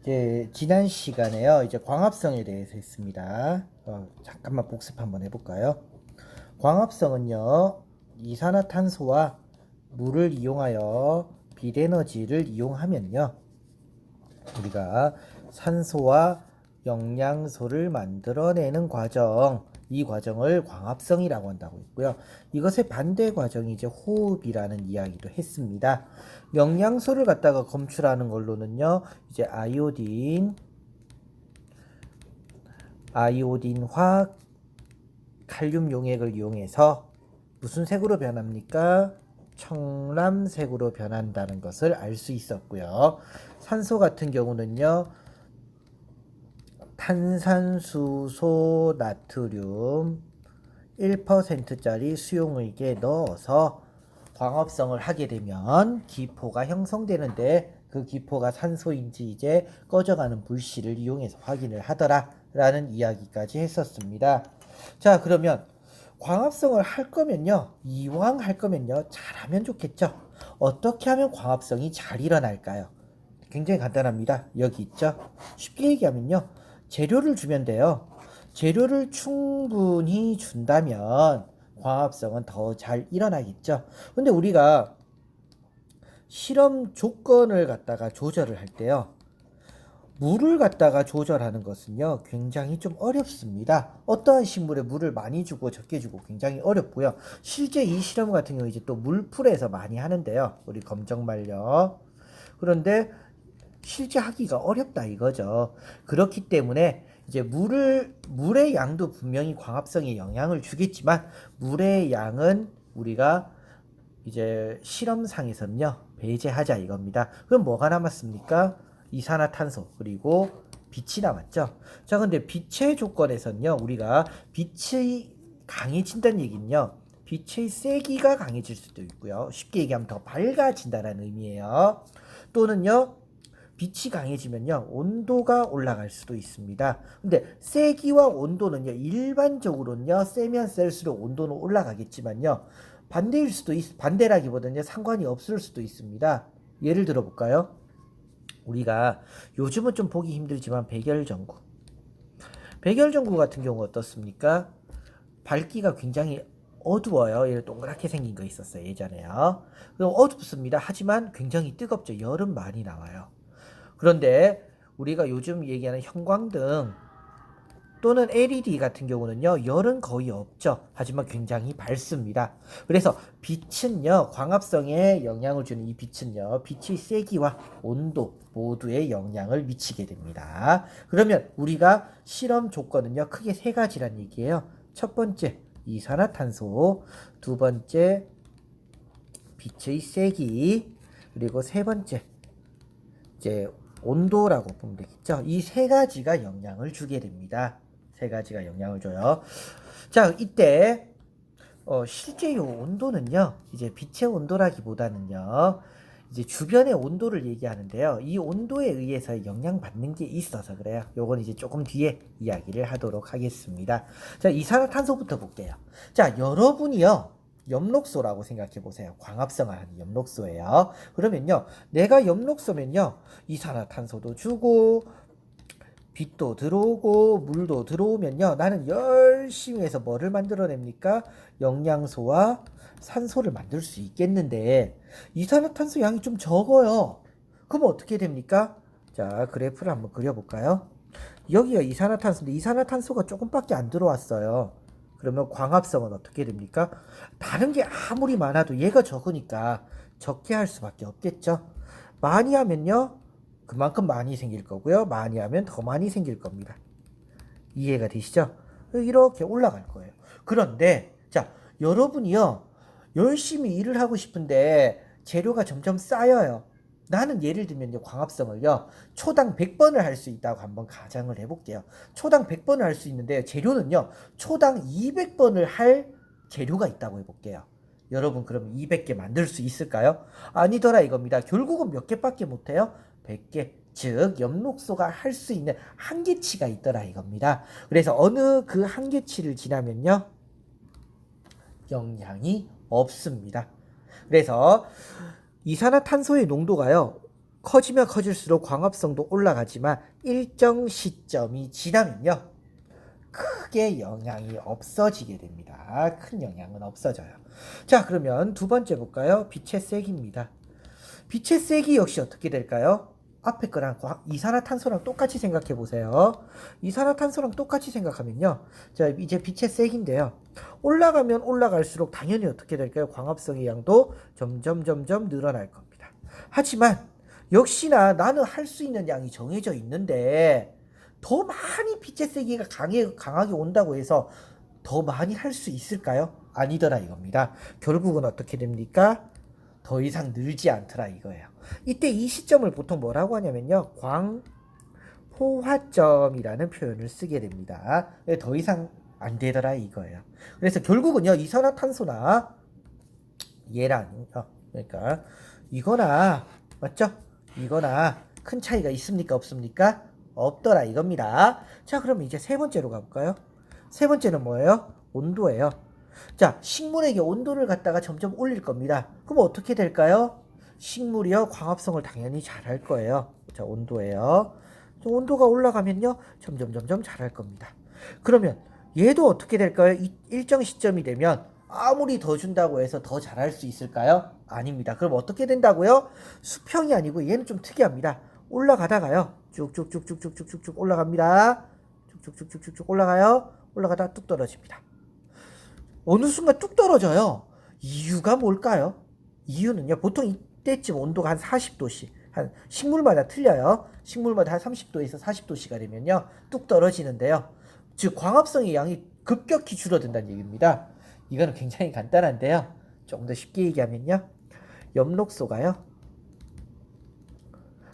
이제 지난 시간에요. 이제 광합성에 대해서 했습니다. 잠깐만 복습 한번 해볼까요? 광합성은요, 이산화탄소와 물을 이용하여 빛에너지를 이용하면요, 우리가 산소와 영양소를 만들어내는 과정, 이 과정을 광합성이라고 한다고 했고요. 이것의 반대 과정이 이제 호흡이라는 이야기도 했습니다. 영양소를 갖다가 검출하는 걸로는요, 이제 아이오딘화 칼륨 용액을 이용해서 무슨 색으로 변합니까? 청람색으로 변한다는 것을 알 수 있었고요. 산소 같은 경우는요, 탄산수소 나트륨 1%짜리 수용액에 넣어서 광합성을 하게 되면 기포가 형성되는데, 그 기포가 산소인지 이제 꺼져가는 불씨를 이용해서 확인을 하더라 라는 이야기까지 했었습니다. 자, 그러면 광합성을 할 거면요, 이왕 할 거면요, 잘하면 좋겠죠. 어떻게 하면 광합성이 잘 일어날까요? 굉장히 간단합니다. 여기 있죠. 쉽게 얘기하면요, 재료를 주면 돼요. 재료를 충분히 준다면 광합성은 더 잘 일어나겠죠. 근데 우리가 실험 조건을 갖다가 조절을 할 때요, 물을 갖다가 조절하는 것은요, 굉장히 좀 어렵습니다. 어떠한 식물에 물을 많이 주고 적게 주고 굉장히 어렵고요. 실제 이 실험 같은 경우 이제 또 물풀에서 많이 하는데요, 우리 검정말려. 그런데 실제 하기가 어렵다 이거죠. 그렇기 때문에 이제 물의 양도 분명히 광합성에 영향을 주겠지만, 물의 양은 우리가 이제 실험상에서는요, 배제하자 이겁니다. 그럼 뭐가 남았습니까? 이산화탄소 그리고 빛이 남았죠. 자, 근데 빛의 조건에서는요, 우리가 빛이 강해진다는 얘기는요, 빛의 세기가 강해질 수도 있고요. 쉽게 얘기하면 더 밝아진다는 의미예요. 또는요, 빛이 강해지면요, 온도가 올라갈 수도 있습니다. 근데 세기와 온도는요, 일반적으로는요, 세면 셀수록 온도는 올라가겠지만요, 반대라기보다는 상관이 없을 수도 있습니다. 예를 들어 볼까요? 우리가 요즘은 좀 보기 힘들지만 백열전구 같은 경우 어떻습니까? 밝기가 굉장히 어두워요. 이렇게 동그랗게 생긴 거 있었어요, 예전에요. 어둡습니다. 하지만 굉장히 뜨겁죠. 열은 많이 나와요. 그런데 우리가 요즘 얘기하는 형광등 또는 LED 같은 경우는요, 열은 거의 없죠. 하지만 굉장히 밝습니다. 그래서 빛은요, 광합성에 영향을 주는 이 빛은요, 빛의 세기와 온도 모두에 영향을 미치게 됩니다. 그러면 우리가 실험 조건은요, 크게 세 가지란 얘기예요. 첫 번째, 이산화탄소. 두 번째, 빛의 세기. 그리고 세 번째, 이제 온도라고 보면 되겠죠. 이 세 가지가 영향을 주게 됩니다. 세 가지가 영향을 줘요. 자, 이때 실제 이 온도는요, 이제 빛의 온도라기보다는요, 이제 주변의 온도를 얘기하는데요, 이 온도에 의해서 영향받는 게 있어서 그래요. 요건 이제 조금 뒤에 이야기를 하도록 하겠습니다. 자, 이산화탄소부터 볼게요. 자, 여러분이요, 엽록소라고 생각해 보세요. 광합성을 하는 엽록소예요. 그러면요, 내가 엽록소면요, 이산화탄소도 주고 빛도 들어오고 물도 들어오면요, 나는 열심히 해서 뭐를 만들어냅니까? 영양소와 산소를 만들 수 있겠는데, 이산화탄소 양이 좀 적어요. 그럼 어떻게 됩니까? 자, 그래프를 한번 그려볼까요? 여기가 이산화탄소인데 이산화탄소가 조금밖에 안 들어왔어요. 그러면 광합성은 어떻게 됩니까? 다른 게 아무리 많아도 얘가 적으니까 적게 할 수밖에 없겠죠. 많이 하면요, 그만큼 많이 생길 거고요. 많이 하면 더 많이 생길 겁니다. 이해가 되시죠? 이렇게 올라갈 거예요. 그런데 자, 여러분이요, 열심히 일을 하고 싶은데 재료가 점점 쌓여요. 나는 예를 들면 광합성을요, 초당 100번을 할 수 있다고 한번 가정을 해볼게요. 초당 100번을 할 수 있는데 재료는요, 초당 200번을 할 재료가 있다고 해볼게요. 여러분, 그럼 200개 만들 수 있을까요? 아니더라 이겁니다. 결국은 몇 개밖에 못해요? 100개. 즉 엽록소가 할 수 있는 한계치가 있더라 이겁니다. 그래서 어느 그 한계치를 지나면요, 영향이 없습니다. 그래서 이산화탄소의 농도가요, 커지면 커질수록 광합성도 올라가지만 일정 시점이 지나면요. 크게 영향이 없어지게 됩니다. 큰 영향은 없어져요. 자, 그러면 두 번째 볼까요? 빛의 세기입니다. 빛의 세기 역시 어떻게 될까요? 앞에 거랑 이산화탄소랑 똑같이 생각해 보세요. 이산화탄소랑 똑같이 생각하면요. 자, 이제 빛의 세기인데요. 올라가면 올라갈수록 당연히 어떻게 될까요? 광합성의 양도 점점 늘어날 겁니다. 하지만 역시나 나는 할 수 있는 양이 정해져 있는데 더 많이 빛의 세기가 강하게 온다고 해서 더 많이 할 수 있을까요? 아니더라 이겁니다. 결국은 어떻게 됩니까? 더 이상 늘지 않더라 이거예요. 이때 이 시점을 보통 뭐라고 하냐면요. 광포화점이라는 표현을 쓰게 됩니다. 더 이상 안 되더라 이거예요. 그래서 결국은요. 이산화탄소나 얘랑 그러니까 이거나 맞죠? 이거나 큰 차이가 있습니까? 없습니까? 없더라 이겁니다. 자, 그럼 이제 세 번째로 가볼까요? 세 번째는 뭐예요? 온도예요. 자, 식물에게 온도를 갖다가 점점 올릴 겁니다. 그럼 어떻게 될까요? 식물이요, 광합성을 당연히 잘할 거예요. 자, 온도예요. 온도가 올라가면요, 점점 잘할 겁니다. 그러면 얘도 어떻게 될까요? 일정 시점이 되면 아무리 더 준다고 해서 더 잘할 수 있을까요? 아닙니다. 그럼 어떻게 된다고요? 수평이 아니고 얘는 좀 특이합니다. 올라가다가요, 쭉쭉쭉쭉쭉쭉쭉 올라갑니다. 쭉쭉쭉쭉쭉 올라가요. 올라가다가 뚝 떨어집니다. 어느 순간 뚝 떨어져요. 이유가 뭘까요? 이유는요, 보통 이때쯤 온도가 한 40도씩, 한 식물마다 틀려요. 식물마다 한 30도에서 40도씨가 되면요, 뚝 떨어지는데요. 즉, 광합성의 양이 급격히 줄어든다는 얘기입니다. 이거는 굉장히 간단한데요. 조금 더 쉽게 얘기하면요, 엽록소가요,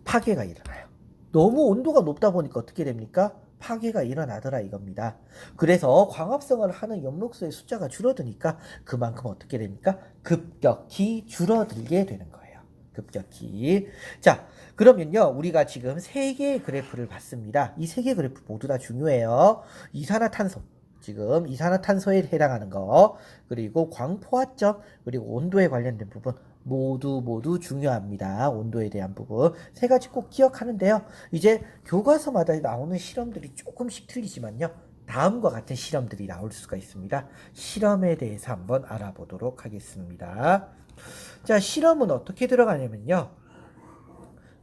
파괴가 일어나요. 너무 온도가 높다 보니까 어떻게 됩니까? 파괴가 일어나더라 이겁니다. 그래서 광합성을 하는 엽록소의 숫자가 줄어드니까 그만큼 어떻게 됩니까? 급격히 줄어들게 되는 거예요. 급격히. 자, 그러면요, 우리가 지금 세 개의 그래프를 봤습니다. 이 세 개의 그래프 모두 다 중요해요. 이산화탄소, 지금 이산화탄소에 해당하는 거, 그리고 광포화점, 그리고 온도에 관련된 부분 모두 중요합니다. 온도에 대한 부분 세 가지 꼭 기억하는데요. 이제 교과서마다 나오는 실험들이 조금씩 틀리지만요, 다음과 같은 실험들이 나올 수가 있습니다. 실험에 대해서 한번 알아보도록 하겠습니다. 자, 실험은 어떻게 들어가냐면요,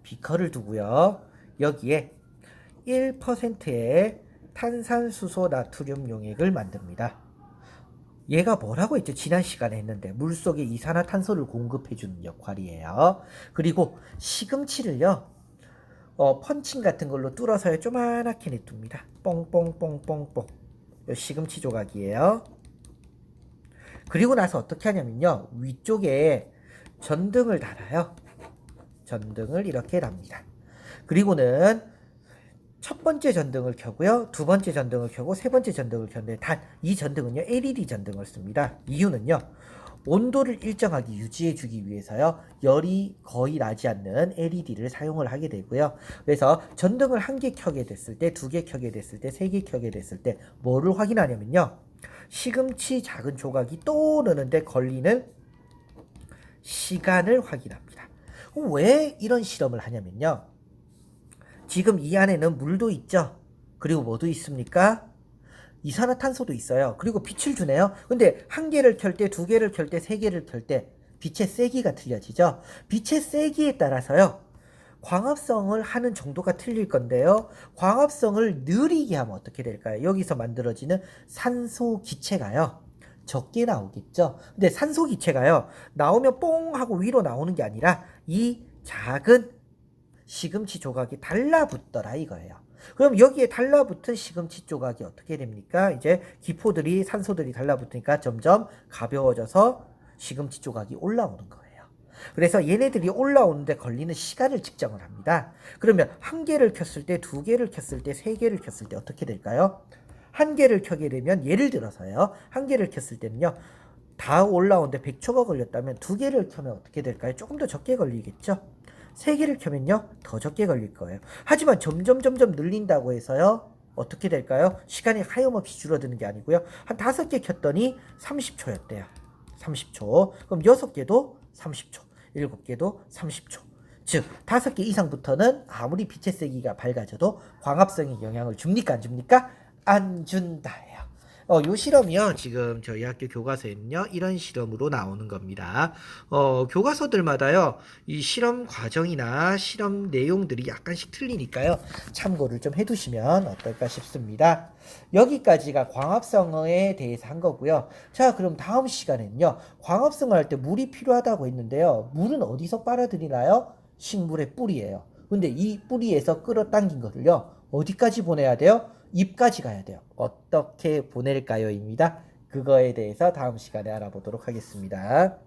비커를 두고요, 여기에 1%의 탄산수소 나트륨 용액을 만듭니다. 얘가 뭐라고 했죠? 지난 시간에 했는데 물속에 이산화탄소를 공급해주는 역할이에요. 그리고 시금치를요, 펀칭 같은 걸로 뚫어서 조그맣게 내둡니다. 뽕뽕뽕뽕뽕. 요 시금치 조각이에요. 그리고 나서 어떻게 하냐면요, 위쪽에 전등을 달아요. 전등을 이렇게 답니다. 그리고는 첫 번째 전등을 켜고요, 두 번째 전등을 켜고 세 번째 전등을 켰는데 단 이 전등은요, LED 전등을 씁니다. 이유는요, 온도를 일정하게 유지해 주기 위해서요, 열이 거의 나지 않는 LED를 사용을 하게 되고요. 그래서 전등을 한 개 켜게 됐을 때, 두 개 켜게 됐을 때, 세 개 켜게 됐을 때 뭐를 확인하냐면요, 시금치 작은 조각이 떠오르는데 걸리는 시간을 확인합니다. 왜 이런 실험을 하냐면요, 지금 이 안에는 물도 있죠. 그리고 뭐도 있습니까? 이산화탄소도 있어요. 그리고 빛을 주네요. 근데 한 개를 켤 때, 두 개를 켤 때, 세 개를 켤 때 빛의 세기가 틀려지죠. 빛의 세기에 따라서요, 광합성을 하는 정도가 틀릴 건데요, 광합성을 느리게 하면 어떻게 될까요? 여기서 만들어지는 산소 기체가요, 적게 나오겠죠. 근데 산소 기체가요, 나오면 뽕 하고 위로 나오는 게 아니라 이 작은 시금치 조각이 달라붙더라 이거예요. 그럼 여기에 달라붙은 시금치 조각이 어떻게 됩니까? 이제 기포들이, 산소들이 달라붙으니까 점점 가벼워져서 시금치 조각이 올라오는 거예요. 그래서 얘네들이 올라오는데 걸리는 시간을 측정을 합니다. 그러면 한 개를 켰을 때, 두 개를 켰을 때, 세 개를 켰을 때 어떻게 될까요? 한 개를 켜게 되면, 예를 들어서요, 한 개를 켰을 때는요, 다 올라오는데 100초가 걸렸다면 두 개를 켜면 어떻게 될까요? 조금 더 적게 걸리겠죠? 세 개를 켜면요, 더 적게 걸릴 거예요. 하지만 점점 늘린다고 해서요, 어떻게 될까요? 시간이 하염없이 줄어드는 게 아니고요, 한 5개 켰더니 30초였대요. 30초. 그럼 6개도 30초, 7개도 30초. 즉 5개 이상부터는 아무리 빛의 세기가 밝아져도 광합성에 영향을 줍니까 안 줍니까? 안 준다예요. 요 실험이요. 지금 저희 학교 교과서에는요. 이런 실험으로 나오는 겁니다. 교과서들마다요. 이 실험 과정이나 실험 내용들이 약간씩 틀리니까요. 참고를 좀 해두시면 어떨까 싶습니다. 여기까지가 광합성에 대해서 한 거고요. 자, 그럼 다음 시간에는요. 광합성을 할 때 물이 필요하다고 했는데요. 물은 어디서 빨아들이나요? 식물의 뿌리예요. 근데 이 뿌리에서 끌어당긴 거를요. 어디까지 보내야 돼요? 입까지 가야 돼요. 어떻게 보낼까요?입니다. 그거에 대해서 다음 시간에 알아보도록 하겠습니다.